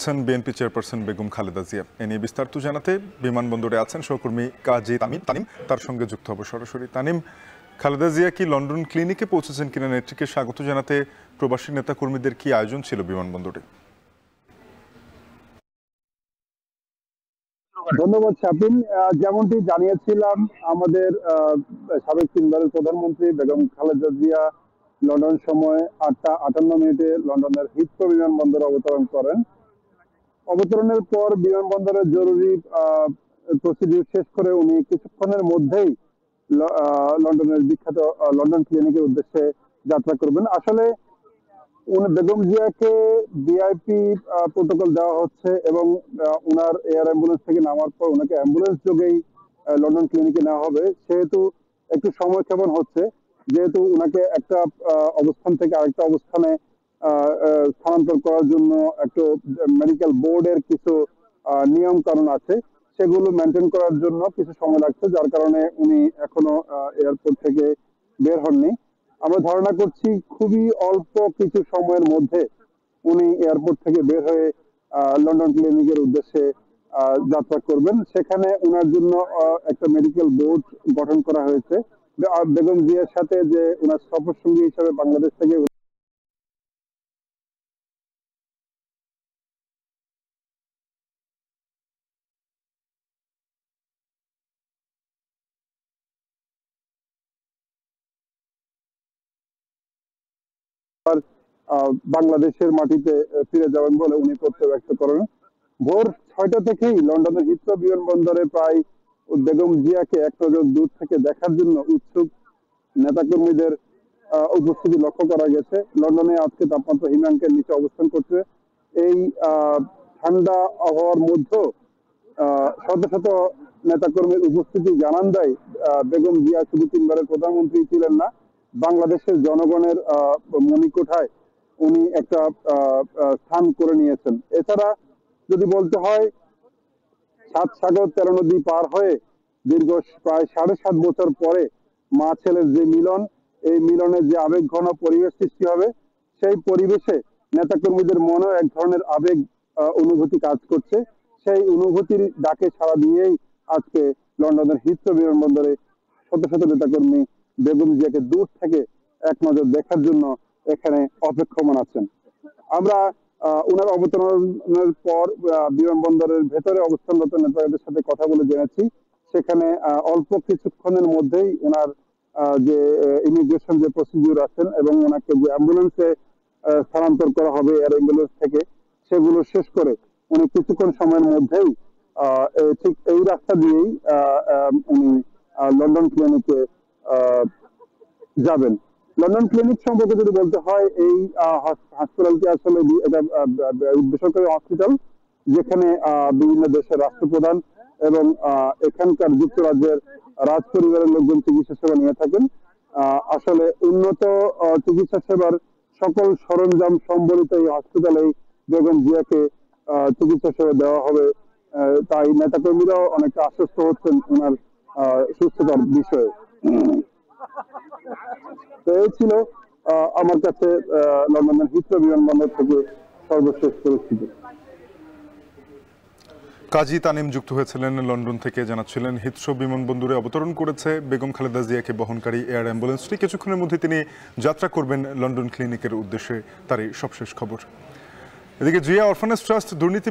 করেছেন BNP chairperson Begum Khaleda Zia. এ নিয়ে বিস্তারিত জানাতে বিমানবন্দরে আছেন সহকর্মী কাজী তানিম, তার সঙ্গে যুক্ত হব সরাসরি। তানিম, খালেদা জিয়া কি লন্ডন ক্লিনিকে পৌঁছেছেন কিনা, নেত্রীকে স্বাগত জানাতে প্রবাসী নেতাকর্মীদের কি আয়োজন ছিল বিমানবন্দরে? ধন্যবাদ শাপিন। যেমনটি জানিয়েছিলাম, আমাদের সাবেক তিনবারের প্রধানমন্ত্রী বেগম খালেদা জিয়া লন্ডন সময় 8টা 58 লন্ডনের হিথ্রো বিমানবন্দরে অবতরণ করেন। অবতরণের পর বিমানবন্দরের জরুরি প্রসিডিউর শেষ করে উনি কিছুক্ষণের মধ্যেই লন্ডনের বিখ্যাত লন্ডন ক্লিনিকের উদ্দেশ্যে যাত্রা করবেন। আসলে বেগম জিয়াকে ভিআইপি প্রোটোকল দেওয়া হচ্ছে এবং ওনার এয়ার অ্যাম্বুলেন্স থেকে নামার পর ওনাকে অ্যাম্বুলেন্স যোগেই লন্ডন ক্লিনিকে নেওয়া হবে। সেহেতু একটু সময় ক্ষেপণ হচ্ছে, যেহেতু ওনাকে একটা অবস্থান থেকে আরেকটা অবস্থানে স্থানান্তর করার জন্য একটু মেডিকেল বোর্ডের কিছু নিয়ম কানুন আছে, সেগুলো মেনটেন করার জন্য কিছু সময় লাগছে, যার কারণে উনি এখনো এয়ারপোর্ট থেকে বের হননি। আমরা ধারণা করছি খুবই অল্প কিছু সময়ের মধ্যে উনি এয়ারপোর্ট থেকে বের হয়ে লন্ডন ক্লিনিকের উদ্দেশ্যে যাত্রা করবেন। সেখানে ওনার জন্য একটা মেডিকেল বোর্ড গঠন করা হয়েছে। বেগম জিয়ার সাথে যে ওনার সফরসঙ্গী হিসেবে বাংলাদেশ থেকে বাংলাদেশের মাটিতে ফিরে যাবেন বলে উনি প্রত্যয় ব্যক্ত করেন। ভোর 6টা থেকেই লন্ডনের হিথ্রো বিমানবন্দরে প্রায় বেগম জিয়াকে এক নজর দূর থেকে দেখার জন্য উৎসুক নেতাকর্মীদের উপস্থিতি লক্ষ্য করা গেছে। লন্ডনে আজকে তাপমাত্রা হিমাঙ্কের নিচে অবস্থান করছে। এই ঠান্ডা আবহাওয়ার মধ্যেও শত শত নেতাকর্মীর উপস্থিতি জানান দেয় বেগম জিয়া শুধু তিনবারের প্রধানমন্ত্রী ছিলেন না, বাংলাদেশের জনগণের মণিকোঠায় উনি একটা স্থান করে নিয়েছেন। এছাড়া যদি বলতে হয়, 7 সাগর 13 নদী পার হয়ে দীর্ঘ প্রায় 7.5 বছর পরে মা ছেলের যে মিলন, এই মিলনের যে আবেগ ঘন পরিবেশ সৃষ্টি হবে, সেই পরিবেশে নেতাকর্মীদের মনেও এক ধরনের আবেগ অনুভূতি কাজ করছে। সেই অনুভূতির ডাকে সাড়া দিয়েই আজকে লন্ডনের হিথ্রো বিমানবন্দরে শত শত নেতাকর্মী বেগম জিয়াকে দূর থেকে এক নজর দেখার জন্য এখানে অপেক্ষমান আছেন। আমরা ওনার অবতরণের পর বিমানবন্দরের ভেতরে অবস্থানরত নেতাদের সাথে কথা বলে জেনেছি, সেখানে অল্প কিছুক্ষণের মধ্যেই ওনার যে ইমিগ্রেশন যে প্রসিডিউর আছেন এবং ওনাকে যে অ্যাম্বুলেন্সে স্থানান্তর করা হবে এয়ার অ্যাম্বুলেন্স থেকে, সেগুলো শেষ করে উনি কিছুক্ষণ সময়ের মধ্যেই ঠিক এই রাস্তা দিয়েই উনি লন্ডন ক্লিনিকে যাবেন। লন্ডন ক্লিনিক সম্পর্কে যদি বলতে হয়, এই হাসপাতালটি আসলে এটা বেসরকারি হসপিটাল, যেখানে বিভিন্ন দেশের রাষ্ট্রপ্রধান এবং এখানকার যুক্তরাজ্যের রাজ পরিবারের লোকজন চিকিৎসা সেবা নিয়ে থাকেন। আসলে উন্নত চিকিৎসা সেবার সকল সরঞ্জাম সম্বলিত এই হসপিটালে বেগম জিয়াকে চিকিৎসা সেবা দেওয়া হবে। তাই নেতাকর্মীরাও অনেকটা আশ্বস্ত হচ্ছেন ওনার সুস্থতার বিষয়ে। তো এই ছিল আমার কাছে লন্ডনের হিথ্রো বিমানবন্দর থেকে সর্বশেষ পরিস্থিতি। কাজী তানিম যুক্ত হয়েছিলেন লন্ডন থেকে, জানাচ্ছিলেন হিথ্রো বিমানবন্দরে অবতরণ করেছে বেগম খালেদা জিয়াকে বহনকারী এয়ার অ্যাম্বুলেন্সটি। কিছুক্ষণের মধ্যে তিনি যাত্রা করবেন লন্ডন ক্লিনিকের উদ্দেশ্যে, তারই সবশেষ খবর। এদিকে জিয়া অরফানেজ ট্রাস্ট দুর্নীতি